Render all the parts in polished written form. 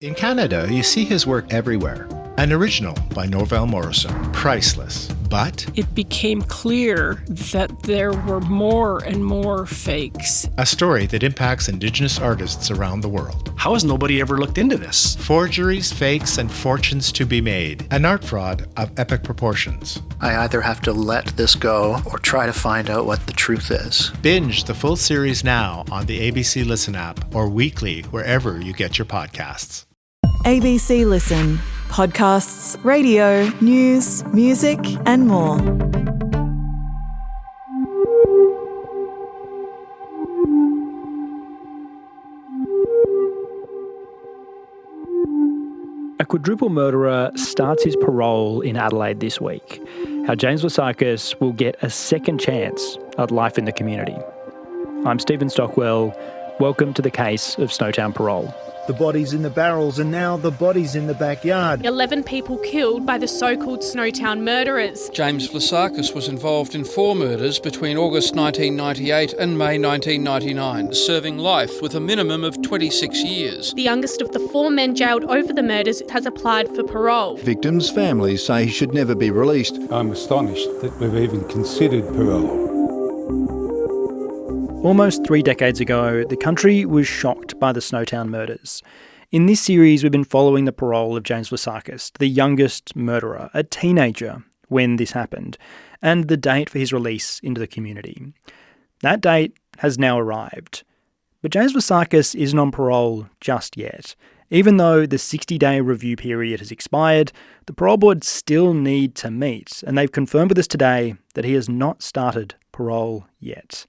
In Canada, you see his work everywhere. An original by Norval Morrison, priceless. But it became clear that there were more and more fakes. A story that impacts Indigenous artists around the world. How has nobody ever looked into this? Forgeries, fakes, and fortunes to be made. An art fraud of epic proportions. I either have to let this go or try to find out what the truth is. Binge the full series now on the ABC Listen app or weekly wherever you get your podcasts. ABC Listen. Podcasts, radio, news, music, and more. A quadruple murderer starts his parole in Adelaide this week. How James Vlassakis will get a second chance at life in the community. I'm Stephen Stockwell. Welcome to the case of Snowtown Parole. The bodies in the barrels and now the bodies in the backyard. 11 people killed by the so-called Snowtown murderers. James Vlassakis was involved in 4 murders between August 1998 and May 1999, serving life with a minimum of 26 years. The youngest of the 4 men jailed over the murders has applied for parole. Victims' families say he should never be released. I'm astonished that we've even considered parole. Almost 3 decades ago, the country was shocked by the Snowtown murders. In this series, we've been following the parole of James Vlassakis, the youngest murderer, a teenager when this happened, and the date for his release into the community. That date has now arrived. But James Vlassakis isn't on parole just yet. Even though the 60-day review period has expired, the parole board still need to meet, and they've confirmed with us today that he has not started parole yet.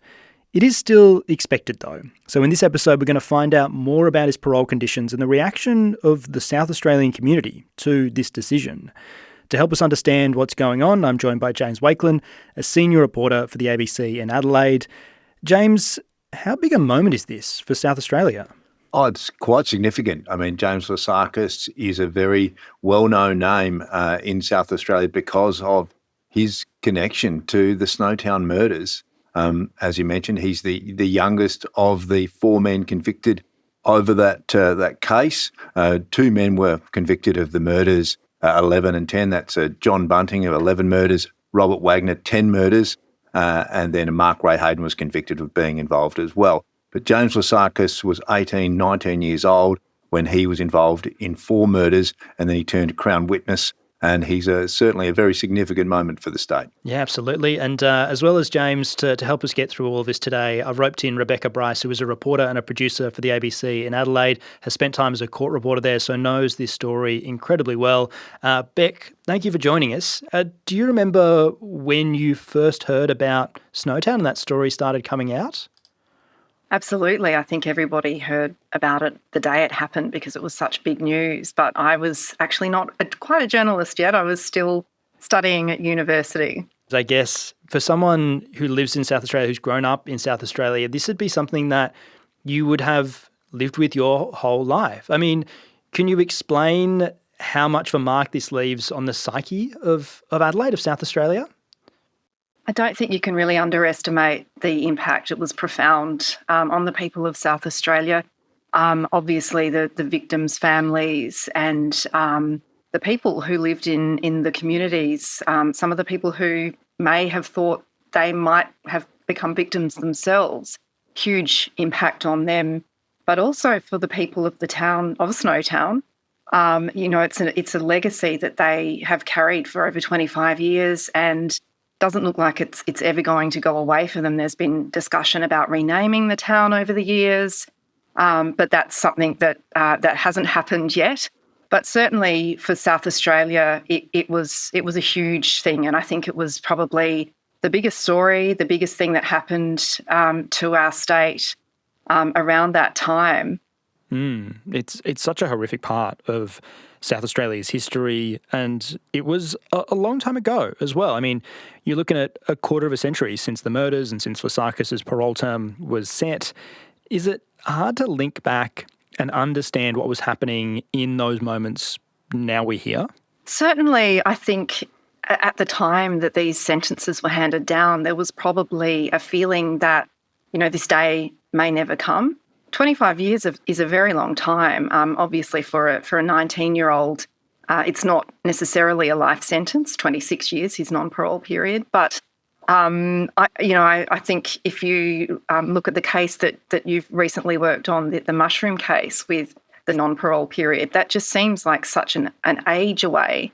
It is still expected though. So in this episode, we're going to find out more about his parole conditions and the reaction of the South Australian community to this decision. To help us understand what's going on, I'm joined by James Wakelin, a senior reporter for the ABC in Adelaide. James, how big a moment is this for South Australia? Oh, it's quite significant. I mean, James Vlassakis is a very well-known name in South Australia because of his connection to the Snowtown murders. As you mentioned, he's the youngest of the 4 men convicted over that case. 2 men were convicted of the murders, 11 and 10. That's John Bunting of 11 murders, Robert Wagner, 10 murders, and then Mark Ray Hayden was convicted of being involved as well. But James Vlassakis was 18, 19 years old when he was involved in 4 murders, and then he turned Crown Witness. And he's certainly a very significant moment for the state. Yeah, absolutely. And as well as James, to help us get through all of this today, I've roped in Rebecca Brice, who is a reporter and a producer for the ABC in Adelaide, has spent time as a court reporter there, so knows this story incredibly well. Beck, thank you for joining us. Do you remember when you first heard about Snowtown and that story started coming out? Absolutely. I think everybody heard about it the day it happened because it was such big news. But I was actually not quite a journalist yet. I was still studying at university. I guess for someone who lives in South Australia, who's grown up in South Australia, this would be something that you would have lived with your whole life. I mean, can you explain how much of a mark this leaves on the psyche of Adelaide, of South Australia? I don't think you can really underestimate the impact. It was profound on the people of South Australia. Obviously, the victims' families and the people who lived in the communities, some of the people who may have thought they might have become victims themselves, huge impact on them, but also for the people of the town of Snowtown. It's a legacy that they have carried for over 25 years and doesn't look like it's ever going to go away for them. There's been discussion about renaming the town over the years, but that's something that hasn't happened yet. But certainly for South Australia, it was a huge thing, and I think it was probably the biggest story, the biggest thing that happened to our state around that time. It's such a horrific part of South Australia's history, and it was a long time ago as well. I mean, you're looking at a quarter of a century since the murders and since Vlassakis' parole term was set. Is it hard to link back and understand what was happening in those moments now we're here? Certainly, I think at the time that these sentences were handed down, there was probably a feeling that, this day may never come. 25 years is a very long time. Obviously, for a 19-year-old, it's not necessarily a life sentence. 26 years, his non-parole period. But I think if you look at the case that you've recently worked on, the mushroom case with the non-parole period, that just seems like such an age away.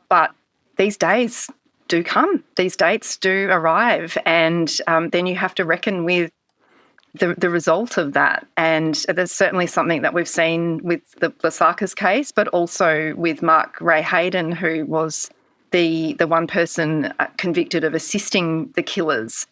But these days do come. These dates do arrive, and then you have to reckon with the result of that. And there's certainly something that we've seen with the Vlassakis case, but also with Mark Ray Hayden, who was the one person convicted of assisting the killers,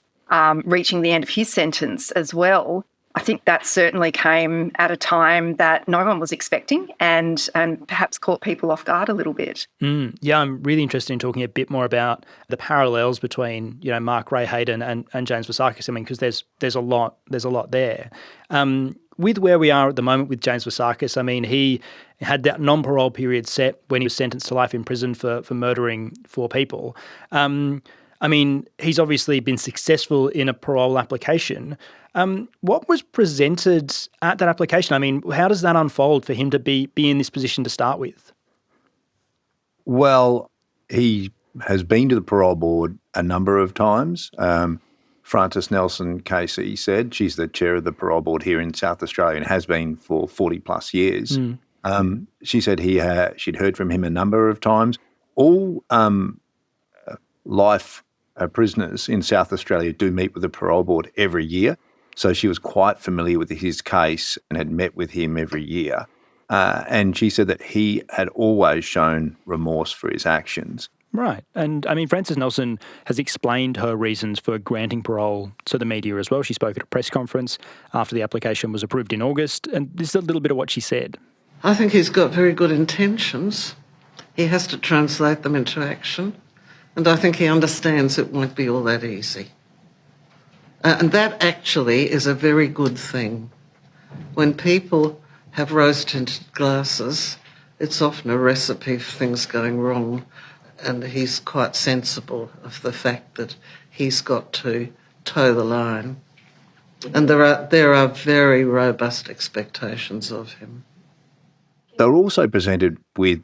reaching the end of his sentence as well. I think that certainly came at a time that no one was expecting and perhaps caught people off guard a little bit. Yeah, I'm really interested in talking a bit more about the parallels between, Mark Ray Hayden and James Vlassakis. I mean, because there's a lot there. With where we are at the moment with James Vlassakis, I mean, he had that non-parole period set when he was sentenced to life in prison for murdering 4 people. I mean, he's obviously been successful in a parole application. What was presented at that application? I mean, how does that unfold for him to be in this position to start with? Well, he has been to the parole board a number of times. Frances Nelson Casey said, she's the chair of the parole board here in South Australia and has been for 40 plus years. She said she'd heard from him a number of times. All life prisoners in South Australia do meet with the parole board every year. So she was quite familiar with his case and had met with him every year. And she said that he had always shown remorse for his actions. Right. And I mean, Frances Nelson has explained her reasons for granting parole to the media as well. She spoke at a press conference after the application was approved in August. And this is a little bit of what she said. I think he's got very good intentions. He has to translate them into action. And I think he understands it won't be all that easy. And that actually is a very good thing. When people have rose-tinted glasses, it's often a recipe for things going wrong, and he's quite sensible of the fact that he's got to toe the line. And there are very robust expectations of him. They were also presented with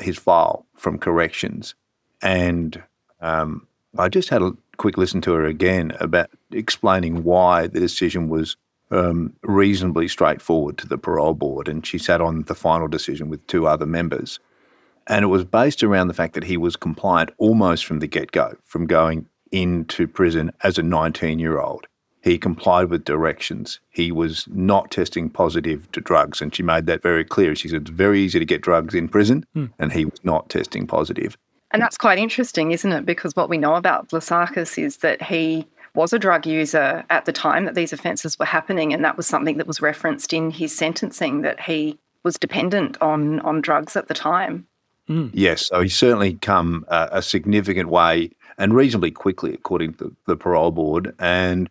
his file from corrections, and I just had a quick listen to her again about explaining why the decision was reasonably straightforward to the parole board, and she sat on the final decision with 2 other members. And it was based around the fact that he was compliant almost from the get-go, from going into prison as a 19-year-old. He complied with directions. He was not testing positive to drugs, and she made that very clear. She said it's very easy to get drugs in prison, and he was not testing positive. And that's quite interesting, isn't it? Because what we know about Vlassakis is that he was a drug user at the time that these offences were happening, and that was something that was referenced in his sentencing, that he was dependent on drugs at the time. Yes, so he's certainly come a significant way and reasonably quickly, according to the parole board, and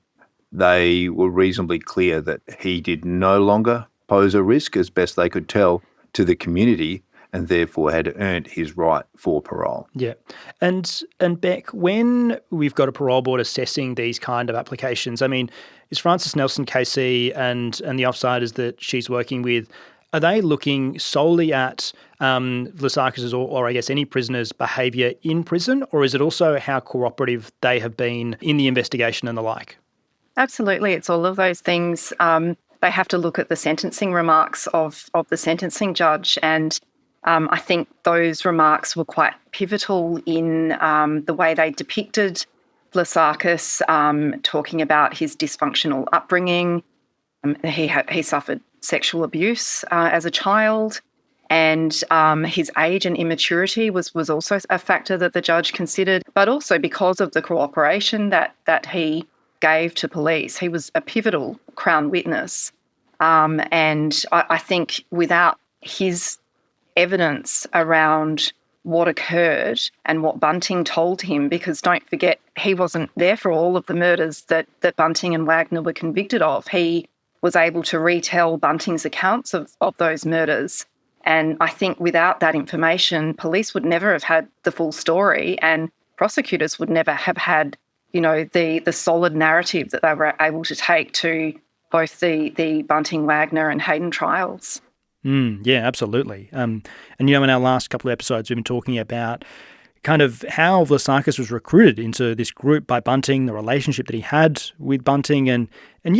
they were reasonably clear that he did no longer pose a risk, as best they could tell, to the community, and therefore had earned his right for parole. Yeah. And Beck, when we've got a parole board assessing these kind of applications, I mean, is Frances Nelson Casey and the offsiders that she's working with, are they looking solely at Vlassakis or I guess any prisoner's behaviour in prison, or is it also how cooperative they have been in the investigation and the like? Absolutely, it's all of those things. They have to look at the sentencing remarks of the sentencing judge, and I think those remarks were quite pivotal in the way they depicted Vlassakis, talking about his dysfunctional upbringing. He suffered sexual abuse as a child, and his age and immaturity was also a factor that the judge considered, but also because of the cooperation that he gave to police. He was a pivotal Crown witness, and I think without his evidence around what occurred and what Bunting told him, because don't forget, he wasn't there for all of the murders that Bunting and Wagner were convicted of. He was able to retell Bunting's accounts of those murders. And I think without that information, police would never have had the full story, and prosecutors would never have had, the solid narrative that they were able to take to both the Bunting, Wagner and Hayden trials. Yeah, absolutely. And, in our last couple of episodes, we've been talking about kind of how Vlassakis was recruited into this group by Bunting, the relationship that he had with Bunting, and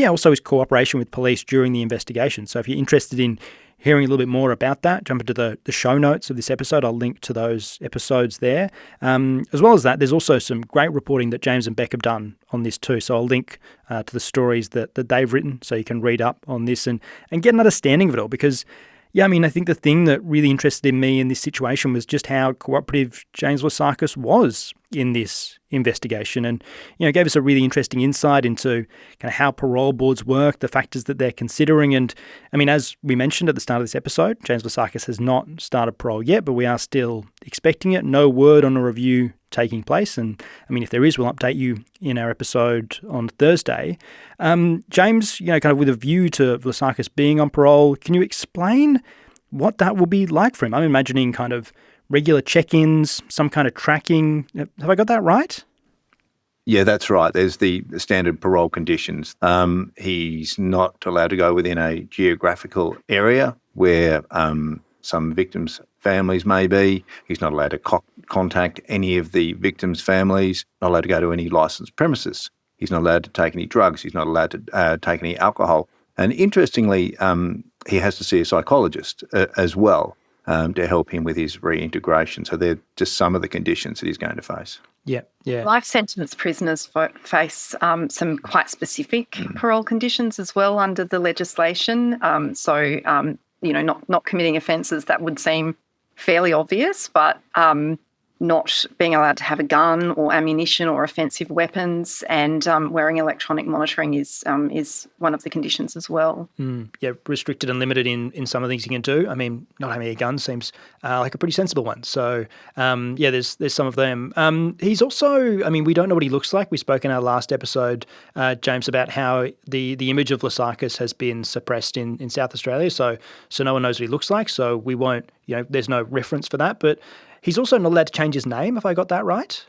also his cooperation with police during the investigation. So if you're interested in hearing a little bit more about that, jump into the show notes of this episode. I'll link to those episodes there. As well as that, there's also some great reporting that James and Beck have done on this too. So I'll link to the stories that they've written so you can read up on this and get an understanding of it all, because I think the thing that really interested me in this situation was just how cooperative James Vlassakis was in this investigation, and gave us a really interesting insight into kind of how parole boards work, the factors that they're considering. And as we mentioned at the start of this episode, James Vlassakis has not started parole yet, but we are still expecting it. No word on a review taking place, and if there is, we'll update you in our episode on Thursday. James, kind of with a view to Vlassakis being on parole, can you explain what that will be like for him? I'm imagining kind of regular check-ins, some kind of tracking. Have I got that right? Yeah, that's right. There's the standard parole conditions. He's not allowed to go within a geographical area where some victims' families may be. He's not allowed to contact any of the victims' families, not allowed to go to any licensed premises. He's not allowed to take any drugs. He's not allowed to take any alcohol. And interestingly, he has to see a psychologist as well to help him with his reintegration. So they're just some of the conditions that he's going to face. Yeah. Life sentence prisoners face some quite specific parole conditions as well under the legislation. Not committing offences that would seem fairly obvious, but not being allowed to have a gun or ammunition or offensive weapons, and wearing electronic monitoring is one of the conditions as well. Restricted and limited in some of the things you can do. Not having a gun seems like a pretty sensible one. So, there's some of them. He's also, we don't know what he looks like. We spoke in our last episode, James, about how the image of Vlassakis has been suppressed in South Australia. So no one knows what he looks like. So we won't, there's no reference for that. But he's also not allowed to change his name, if I got that right?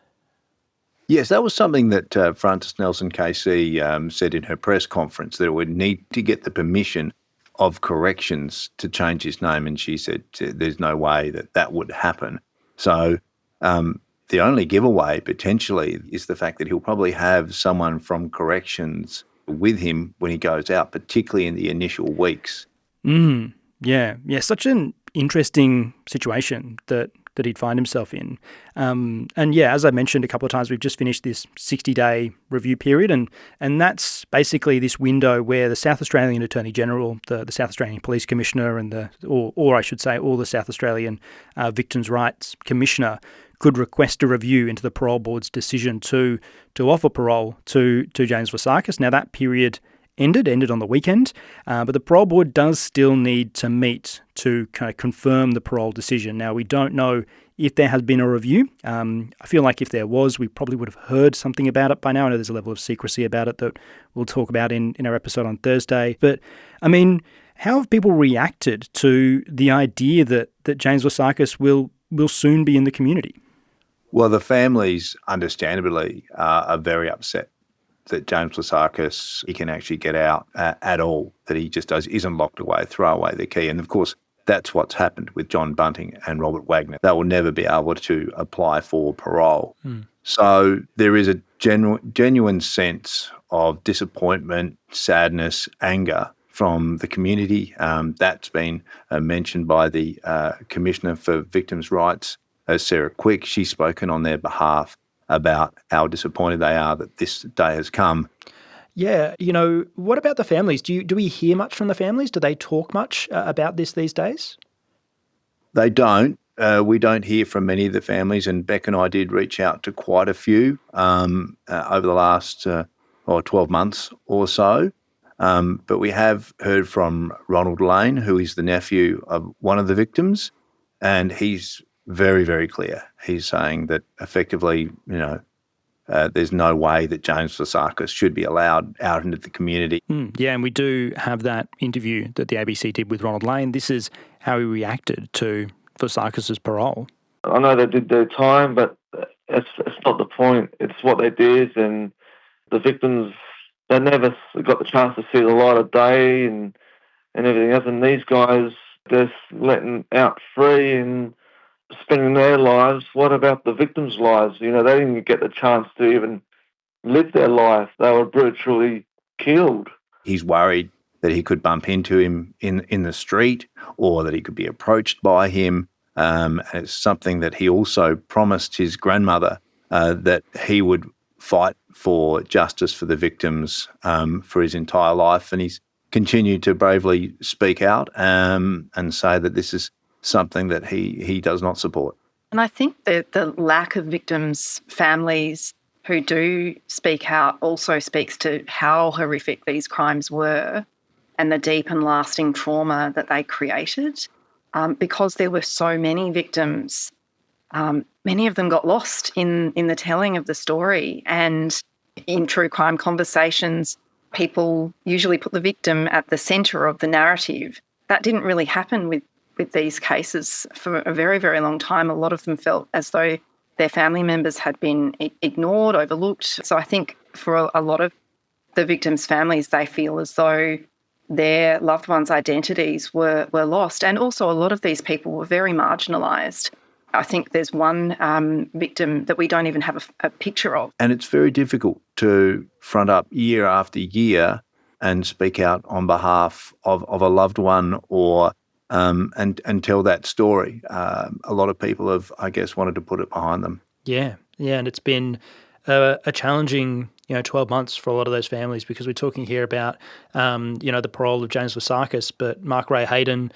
Yes, that was something that Frances Nelson KC said in her press conference, that it would need to get the permission of corrections to change his name, and she said there's no way that would happen. So the only giveaway potentially is the fact that he'll probably have someone from corrections with him when he goes out, particularly in the initial weeks. Yeah, such an interesting situation that he'd find himself in. As I mentioned a couple of times, we've just finished this 60-day review period, and that's basically this window where the South Australian Attorney General, the South Australian Police Commissioner, and or I should say, all the South Australian Victims' Rights Commissioner could request a review into the parole board's decision to offer parole to James Vlassakis. Now, that period ended on the weekend, but the parole board does still need to meet to kind of confirm the parole decision. Now, we don't know if there has been a review. I feel like if there was, we probably would have heard something about it by now. I know there's a level of secrecy about it that we'll talk about in our episode on Thursday. But, how have people reacted to the idea that James Vlassakis will soon be in the community? Well, the families, understandably, are very upset that James Vlassakis, he can actually get out at all, that he just isn't locked away, throw away the key. And of course, that's what's happened with John Bunting and Robert Wagner. They will never be able to apply for parole. So there is a genuine sense of disappointment, sadness, anger from the community. That's been mentioned by the Commissioner for Victims' Rights, Sarah Quick. She's spoken on their behalf about how disappointed they are that this day has come. Yeah, what about the families? Do we hear much from the families? Do they talk much about this these days? They don't. We don't hear from many of the families, and Beck and I did reach out to quite a few over the last 12 months or so. But we have heard from Ronald Lane, who is the nephew of one of the victims, and he's very, very clear. He's saying that effectively, there's no way that James Vlassakis should be allowed out into the community. Yeah, and we do have that interview that the ABC did with Ronald Lane. This is how he reacted to Vlassakis' parole. I know they did their time, but it's not the point. It's what they did, and the victims' they never got the chance to see the light of day and everything else. And these guys just letting out free and spending their lives. What about the victims' lives? They didn't even get the chance to even live their life. They were brutally killed. He's worried that he could bump into him in the street or that he could be approached by him. And it's something that he also promised his grandmother that he would fight for justice for the victims for his entire life. And he's continued to bravely speak out and say that this is something that he does not support. And I think that the lack of victims' families who do speak out also speaks to how horrific these crimes were and the deep and lasting trauma that they created. Because there were so many victims, many of them got lost in the telling of the story. And in true crime conversations, people usually put the victim at the centre of the narrative. That didn't really happen with these cases for a very, very long time. A lot of them felt as though their family members had been ignored, overlooked. So I think for a lot of the victims' families, they feel as though their loved ones' identities were lost. And also a lot of these people were very marginalised. I think there's one victim that we don't even have a picture of. And it's very difficult to front up year after year and speak out on behalf of a loved one or and tell that story. A lot of people have, I guess, wanted to put it behind them. Yeah, and it's been a challenging 12 months for a lot of those families, because we're talking here about the parole of James Vlassakis, but Mark Ray Hayden,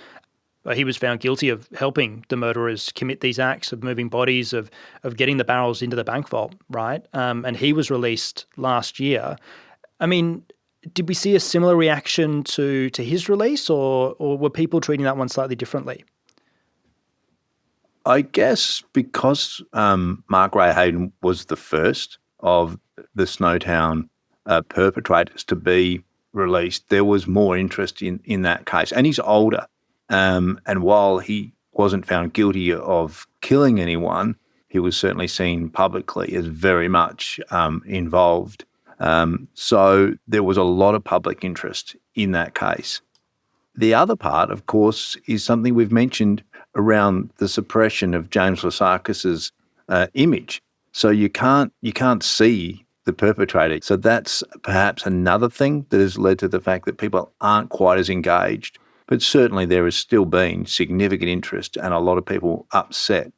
he was found guilty of helping the murderers commit these acts of moving bodies, of getting the barrels into the bank vault, right? And he was released last year. I mean, did we see a similar reaction to his release, or were people treating that one slightly differently? I guess because Mark Ray Hayden was the first of the Snowtown perpetrators to be released, there was more interest in that case. And he's older. And while he wasn't found guilty of killing anyone, he was certainly seen publicly as very much involved. So there was a lot of public interest in that case. The other part, of course, is something we've mentioned around the suppression of James Vlassakis's image. So you can't see the perpetrator. So that's perhaps another thing that has led to the fact that people aren't quite as engaged. But certainly there has still been significant interest and a lot of people upset.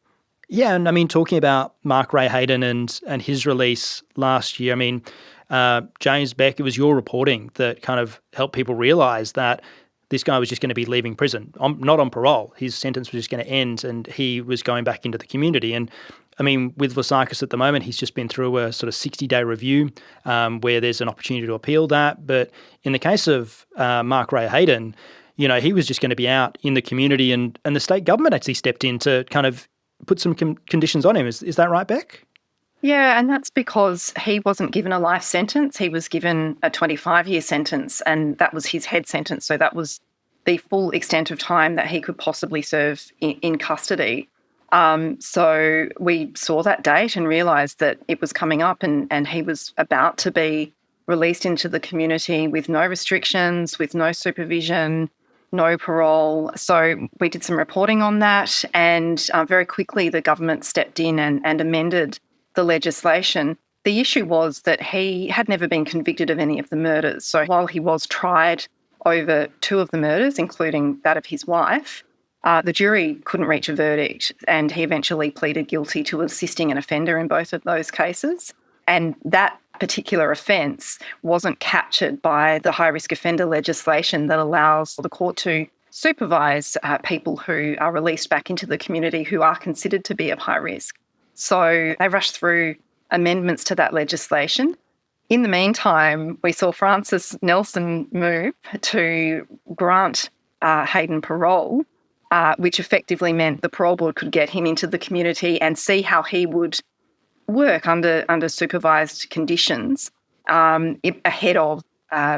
Yeah, and I mean, talking about Mark Ray Hayden and his release last year, I mean, James Beck, it was your reporting that kind of helped people realise that this guy was just going to be leaving prison, not on parole. His sentence was just going to end and he was going back into the community. And I mean, with Vlassakis at the moment, he's just been through a sort of 60-day review where there's an opportunity to appeal that. But in the case of Mark Ray Hayden, he was just going to be out in the community, and the state government actually stepped in to kind of put some conditions on him. Is that right, Beck? Yeah, and that's because he wasn't given a life sentence. He was given a 25-year sentence, and that was his head sentence. So that was the full extent of time that he could possibly serve in custody. So we saw that date and realised that it was coming up and he was about to be released into the community with no restrictions, with no supervision, no parole. So we did some reporting on that, and very quickly the government stepped in and amended the legislation. The issue was that he had never been convicted of any of the murders. So while he was tried over 2 of the murders, including that of his wife, the jury couldn't reach a verdict, and he eventually pleaded guilty to assisting an offender in both of those cases. And that particular offence wasn't captured by the high-risk offender legislation that allows the court to supervise people who are released back into the community who are considered to be of high risk. So they rushed through amendments to that legislation. In the meantime, we saw Francis Nelson move to grant Hayden parole, which effectively meant the parole board could get him into the community and see how he would work under supervised conditions ahead of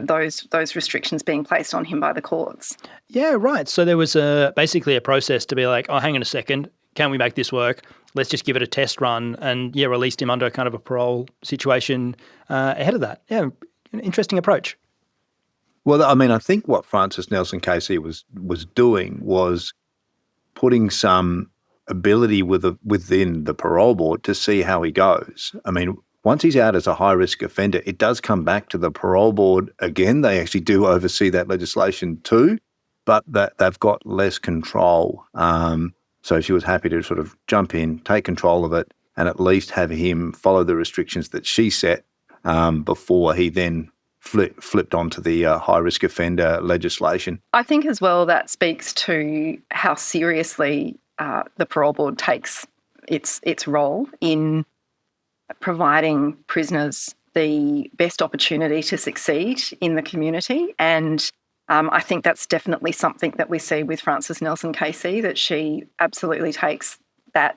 those restrictions being placed on him by the courts. Yeah, right. So there was basically a process to be like, oh, hang on a second, can we make this work? Let's just give it a test run and, released him under kind of a parole situation ahead of that. Yeah, An interesting approach. Well, I mean, I think what Francis Nelson Casey was doing was putting some ability within the parole board to see how he goes. I mean, once he's out as a high-risk offender, it does come back to the parole board again. They actually do oversee that legislation too, but that they've got less control. So she was happy to sort of jump in, take control of it, and at least have him follow the restrictions that she set before he then flipped onto the high-risk offender legislation. I think as well that speaks to how seriously the parole board takes its role in providing prisoners the best opportunity to succeed in the community. And I think that's definitely something that we see with Francis Nelson Casey, that she absolutely takes that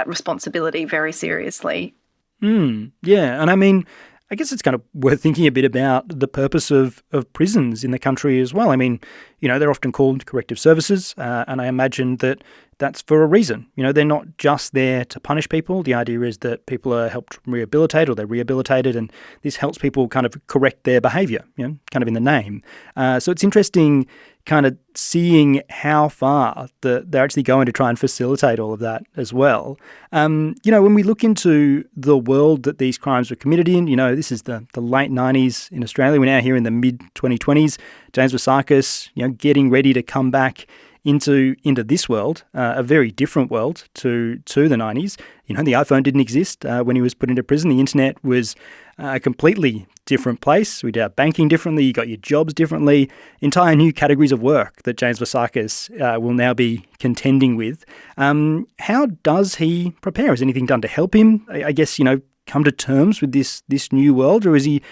responsibility very seriously. Yeah, and I mean, I guess it's kind of worth thinking a bit about the purpose of prisons in the country as well. I mean, they're often called corrective services, and I imagine that that's for a reason. They're not just there to punish people. The idea is that people are helped rehabilitate or they're rehabilitated, and this helps people kind of correct their behaviour, kind of in the name. So it's interesting kind of seeing how far they're actually going to try and facilitate all of that as well. When we look into the world that these crimes were committed in, this is the late 90s in Australia. We're now here in the mid-2020s. James Vlassakis, getting ready to come back into this world, a very different world to the 90s. The iPhone didn't exist when he was put into prison. The internet was a completely different place. We did our banking differently. You got your jobs differently. Entire new categories of work that James Vlassakis will now be contending with. How does he prepare? Is anything done to help him, I guess, come to terms with this new world? Or is he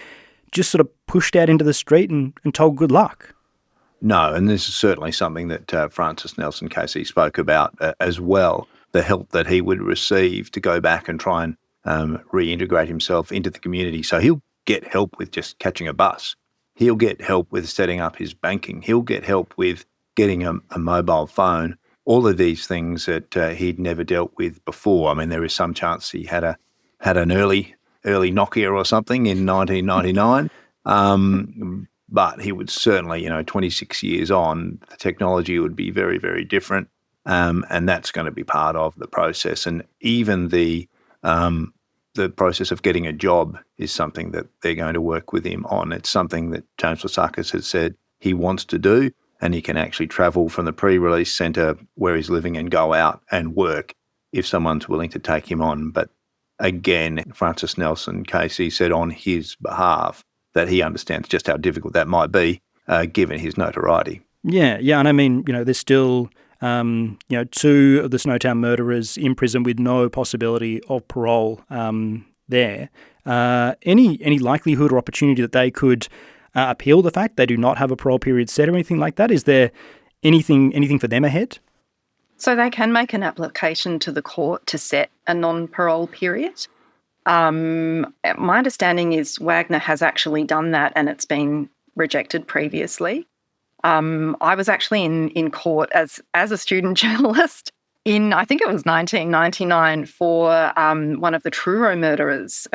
just sort of pushed out into the street and told good luck? No, and this is certainly something that Francis Nelson Casey spoke about as well, the help that he would receive to go back and try and reintegrate himself into the community. So he'll get help with just catching a bus. He'll get help with setting up his banking. He'll get help with getting a mobile phone, all of these things that he'd never dealt with before. I mean, there is some chance he had an early Nokia or something in 1999. But he would certainly, 26 years on, the technology would be very, very different, and that's going to be part of the process. And even the process of getting a job is something that they're going to work with him on. It's something that James Vlassakis has said he wants to do, and he can actually travel from the pre-release centre where he's living and go out and work if someone's willing to take him on. But again, Francis Nelson Casey said on his behalf that he understands just how difficult that might be, given his notoriety. Yeah, and I mean, there's still, 2 of the Snowtown murderers in prison with no possibility of parole there. Any likelihood or opportunity that they could appeal the fact they do not have a parole period set or anything like that? Is there anything for them ahead? So they can make an application to the court to set a non-parole period. My understanding is Wagner has actually done that and it's been rejected previously. I was actually in court as a student journalist in, I think it was 1999, for one of the Truro murderers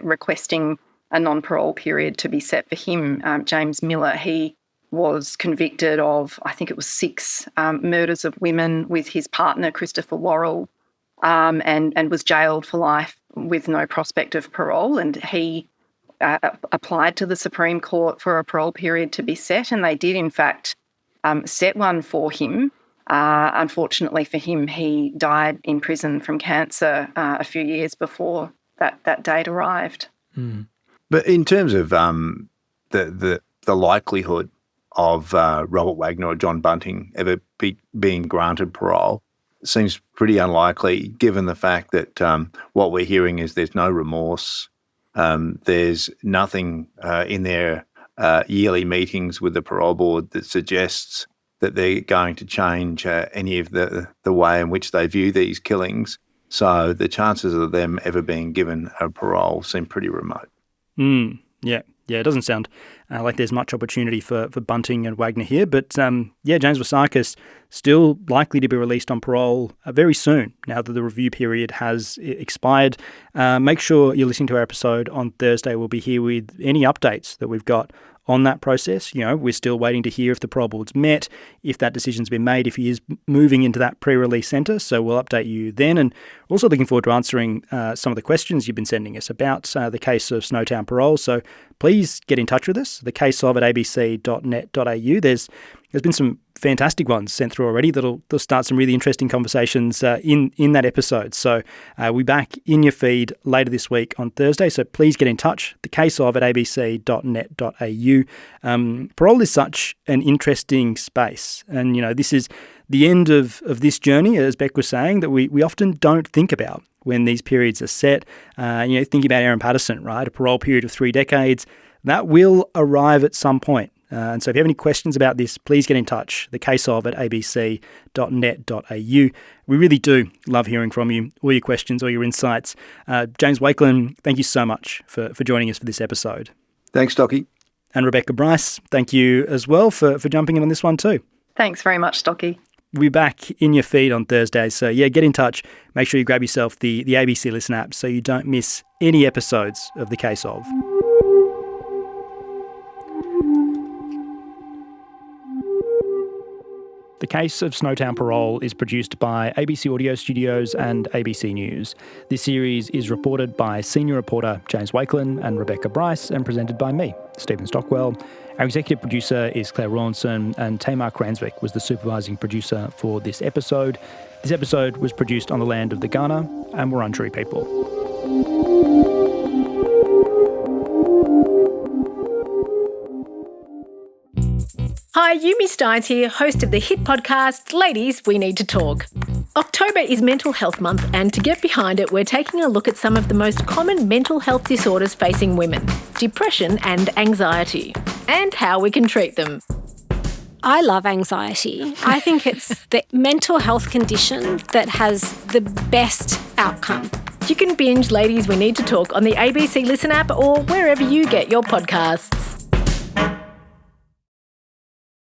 requesting a non-parole period to be set for him, James Miller. He was convicted of, I think it was 6 murders of women with his partner, Christopher Worrell, and was jailed for life with no prospect of parole. And he applied to the Supreme Court for a parole period to be set, and they did, in fact, set one for him. Unfortunately for him, he died in prison from cancer a few years before that date arrived. Mm. But in terms of the likelihood of Robert Wagner or John Bunting ever being granted parole, seems pretty unlikely, given the fact that what we're hearing is there's no remorse. There's nothing in their yearly meetings with the parole board that suggests that they're going to change any of the way in which they view these killings. So the chances of them ever being given a parole seem pretty remote. Yeah, it doesn't sound like there's much opportunity for Bunting and Wagner here. But James Vlassakis still likely to be released on parole very soon now that the review period has expired. Make sure you're listening to our episode on Thursday. We'll be here with any updates that we've got on that process. We're still waiting to hear if the parole board's met, if that decision's been made, if he is moving into that pre-release centre. So we'll update you then. And also looking forward to answering some of the questions you've been sending us about the case of Snowtown Parole. So please get in touch with us, thecaseof@abc.net.au. There's been some fantastic ones sent through already that'll start some really interesting conversations in that episode. So we'll be back in your feed later this week on Thursday. So please get in touch, thecaseof@abc.net.au. Parole is such an interesting space. And, this is the end of this journey, as Beck was saying, that we often don't think about when these periods are set. Think about Aaron Patterson, right? A parole period of 3 decades. That will arrive at some point. And so if you have any questions about this, please get in touch, thecaseof@abc.net.au. We really do love hearing from you, all your questions, all your insights. James Wakelin, thank you so much for joining us for this episode. Thanks, Stocky. And Rebecca Brice, thank you as well for jumping in on this one too. Thanks very much, Stocky. We'll be back in your feed on Thursday. So get in touch. Make sure you grab yourself the ABC Listen app so you don't miss any episodes of The Case Of. The Case of Snowtown Parole is produced by ABC Audio Studios and ABC News. This series is reported by senior reporter James Wakelin and Rebecca Brice and presented by me, Stephen Stockwell. Our executive producer is Claire Rawlinson, and Tamar Cranswick was the supervising producer for this episode. This episode was produced on the land of the Kaurna and Wurundjeri people. Hi, Yumi Steins here, host of the hit podcast, Ladies, We Need to Talk. October is Mental Health Month, and to get behind it, we're taking a look at some of the most common mental health disorders facing women, depression and anxiety, and how we can treat them. I love anxiety. I think it's the mental health condition that has the best outcome. You can binge Ladies, We Need to Talk on the ABC Listen app or wherever you get your podcasts.